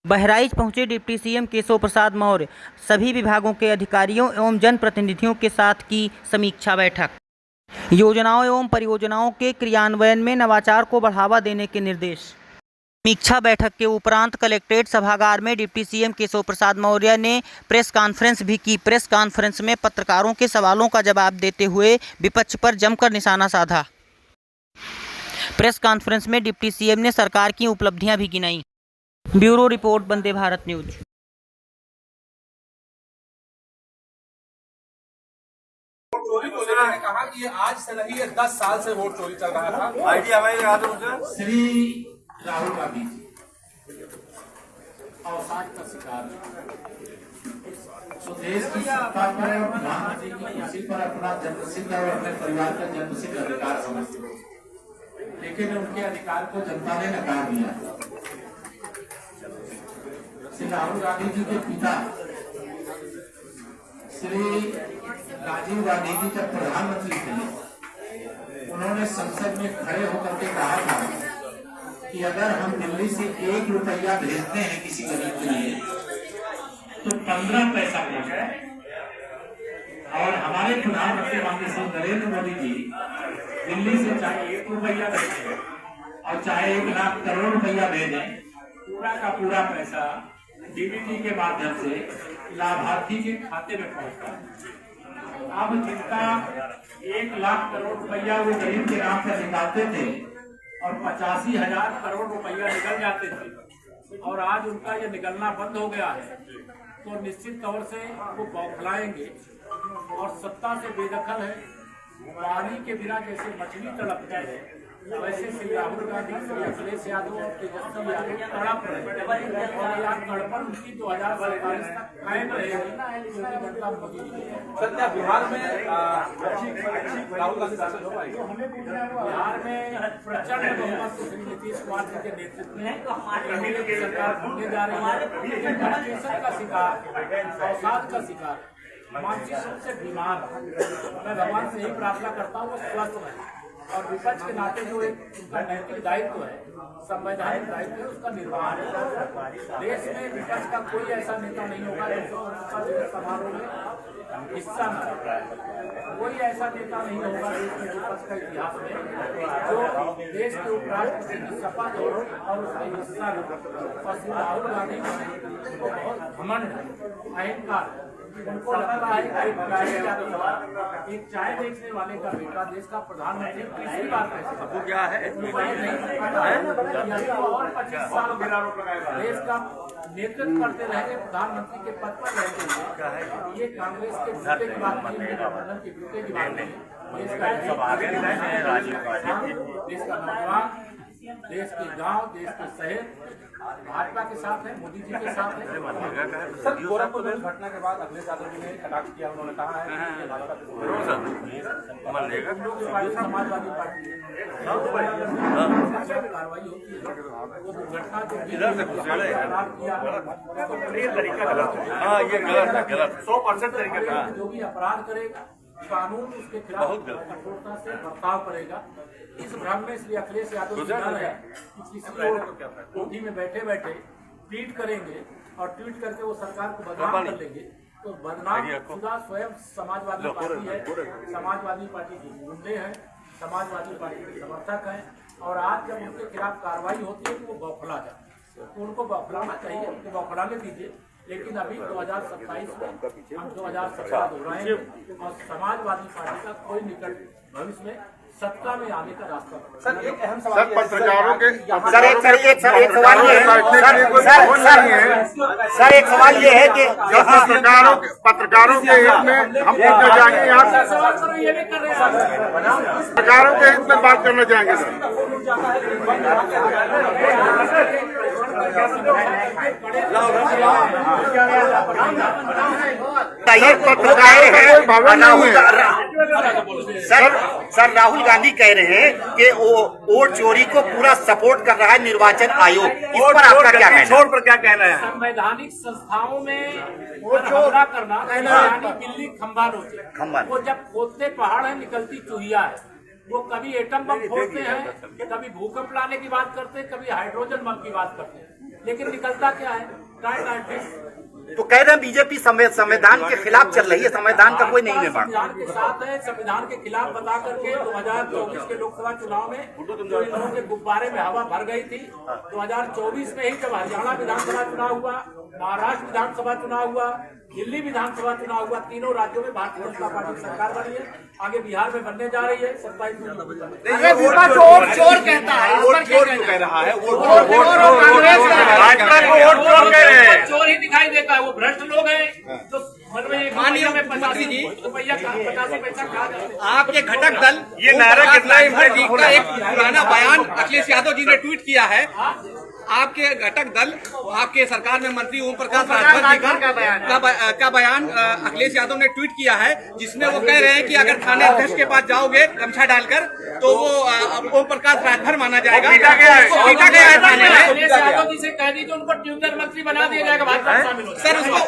बहराइच पहुंचे deputy CM Keshav Prasad Maurya. सभी विभागों के अधिकारियों एवं जनप्रतिनिधियों के साथ की समीक्षा बैठक। योजनाओं एवं परियोजनाओं के क्रियान्वयन में नवाचार को बढ़ावा देने के निर्देश। समीक्षा बैठक के उपरांत कलेक्ट्रेट सभागार में डिप्टी सीएम केशव प्रसाद मौर्य ने प्रेस कॉन्फ्रेंस भी की। प्रेस कॉन्फ्रेंस में पत्रकारों के सवालों का जवाब देते हुए विपक्ष पर जमकर निशाना साधा। प्रेस कॉन्फ्रेंस में डिप्टी सीएम ने सरकार की उपलब्धियां भी गिनाई। Bureau report, Vande Bharat news. चोरी को लेकर कहा कि आज से नहीं, 10 साल से वोट चोरी चल रहा था। आईडी हमारे श्री राहुल गांधी अवसाद का शिकार देश की सत्ता पर और प्रधानमंत्री की कुर्सी पर अपना जन्मसिद्ध और अपने परिवार का जन्मसिद्ध अधिकार समझते थे, लेकिन उनके अधिकार को जनता ने नकार दिया। श्री राहुल गांधी जी के पिता श्री राजीव गांधी जी जब प्रधानमंत्री थे, उन्होंने संसद में खड़े होकर के कहा था कि अगर हम दिल्ली से 1 रुपया भेजते हैं किसी गरीब के लिए तो 15 पैसा भेजा। और हमारे प्रधानमंत्री माननीय श्री नरेंद्र मोदी जी दिल्ली से चाहे 1 रुपया भेजें और चाहे 1 लाख करोड़ रुपया भेजें, पूरा का पूरा पैसा डीबीटी के माध्यम से लाभार्थी के खाते में पहुंचता है। अब जिनका 1 लाख करोड़ रुपया वो गरीब के नाम से निकालते थे और 85,000 करोड़ रुपया निकल जाते थे, और आज उनका ये निकलना बंद हो गया है, तो निश्चित तौर से वो बौखलाएंगे और सत्ता से बेदखल है। पानी के बिना जैसे मछली तड़पती है, वैसे श्री राहुल गांधी, श्री अखिलेश यादव और तेजस्वी यादव तड़प रहे हैं, और यह तड़पन उनकी 2047 तक कायम रहेगी। जनता मोदी सत्या बिहार में राहुल गांधी शासन हो पाएगी। बिहार में प्रचंड बहुमत श्री नीतीश कुमार जी के नेतृत्व में सरकार बनने जा रही है। डिप्रेशन का शिकार, अवसाद का शिकार, मानसिक रूप से बीमार, मैं भगवान से ही प्रार्थना करता हूँ वो स्वस्थ रहे, और विपक्ष के नाते जो एक उनका नैतिक दायित्व है, संवैधानिक दायित्व है, उसका निर्वहन है। देश में विपक्ष का कोई ऐसा नेता नहीं होगा जो समारोह में हिस्सा न ले। कोई ऐसा नेता नहीं होगा देश के विपक्ष का इतिहास में जो देश के उपराष्ट्रपति की शपथ हो और उसका हिस्सा ले। और श्री राहुल गांधी को बहुत घमंड है, अहंकार। उनको लगता है कि एक चाय बेचने वाले का बेटा देश का प्रधानमंत्री तीसरी बार कैसे क्या है और 25 साल देश का नेतृत्व करते रहेंगे, प्रधानमंत्री के पद पर रहते हुए। ये कांग्रेस के जूते की बात नहीं, गठबंधन के जूते की बात नहीं। देश का नौजवान, देश के गांव, देश के शहर भाजपा के साथ है, मोदी जी के साथ है। सर, गोरखपुर घटना के बाद अखिलेश यादव जी ने कटाक्ष किया, उन्होंने कहा है कि समाजवादी पार्टी कार्रवाई होती है, वो दुर्घटना जो 100% तरीके का जो भी अपराध करेगा कानून उसके खिलाफ कठोरता से बर्ताव करेगा। इस भ्रम में श्री अखिलेश यादव जी है कि किसी कोठी में बैठे बैठे ट्वीट करेंगे और ट्वीट करके वो सरकार को बदनाम कर लेंगे, तो बदनाम खुदा स्वयं समाजवादी पार्टी है। समाजवादी पार्टी के गुंडे हैं, समाजवादी पार्टी के समर्थक हैं, और आज जब उनके खिलाफ कार्रवाई होती है तो वो बौखला जाते हैं। तो उनको बौखलाना चाहिए, उनको बौखलाने दीजिए। लेकिन अभी 2027 में हम 2017 दोहराएंगे और समाजवादी पार्टी का कोई निकट भविष्य में सत्ता में आने का रास्ता। सर, एक अहम सवाल पत्रकारों के एक सवाल ये है सर, एक सवाल ये है कि पत्रकारों के हित में हम पूछना चाहेंगे, यहाँ पत्रकारों के हित में बात करना चाहेंगे सर, राहुल गांधी कह रहे हैं कि वो वोट चोरी को पूरा सपोर्ट कर रहा है निर्वाचन आयोग, इस पर आपका क्या कहना है? छोड़ पर क्या कहना है? संवैधानिक संस्थाओं में हमला करना यानी बिल्ली खंभा नोचे। वो जब खोदते पहाड़ है, निकलती चूहिया है। वो कभी एटम बम फोड़ते हैं, कभी भूकंप लाने की बात करते हैं, कभी हाइड्रोजन बम की बात करते हैं, लेकिन निकलता क्या है? तो कह रहे हैं बीजेपी संविधान के खिलाफ चल रही है, संविधान का कोई नहीं निर्माण। संविधान के साथ है, संविधान के खिलाफ बता करके 2024 के लोकसभा चुनाव में जो इन लोगों के गुब्बारे में हवा भर गई थी, 2024 में ही जब हरियाणा विधानसभा चुनाव हुआ, महाराष्ट्र विधानसभा चुनाव हुआ, दिल्ली विधानसभा चुनाव हुआ, तीनों राज्यों में भारतीय जनता पार्टी की सरकार बनी है, आगे बिहार में बनने जा रही है 27 में। चोर कहता है, वोट चोर क्यों कह रहा है? चोर ही दिखाई देता है, वो भ्रष्ट लोग हैं तो माननीय में 50 पैसा खा जाते हैं। आपके घटक दल ये नारा कितना जी का एक पुराना बयान अखिलेश यादव जी ने ट्वीट किया है। आपके घटक दल, आपके सरकार में मंत्री ओम प्रकाश राजभर जी का बयान अखिलेश यादव ने ट्वीट किया है, जिसमें वो कह रहे हैं कि अगर थाने अध्यक्ष के पास जाओगे गमछा डालकर तो वो ओम प्रकाश राजभर माना जाएगा। पीटा गया है थाने में। अखिलेश यादव जी से कह दीजिए उनको ट्यूटर मंत्री बना दिया जाएगा, भाजपा शामिल हो। सर उसको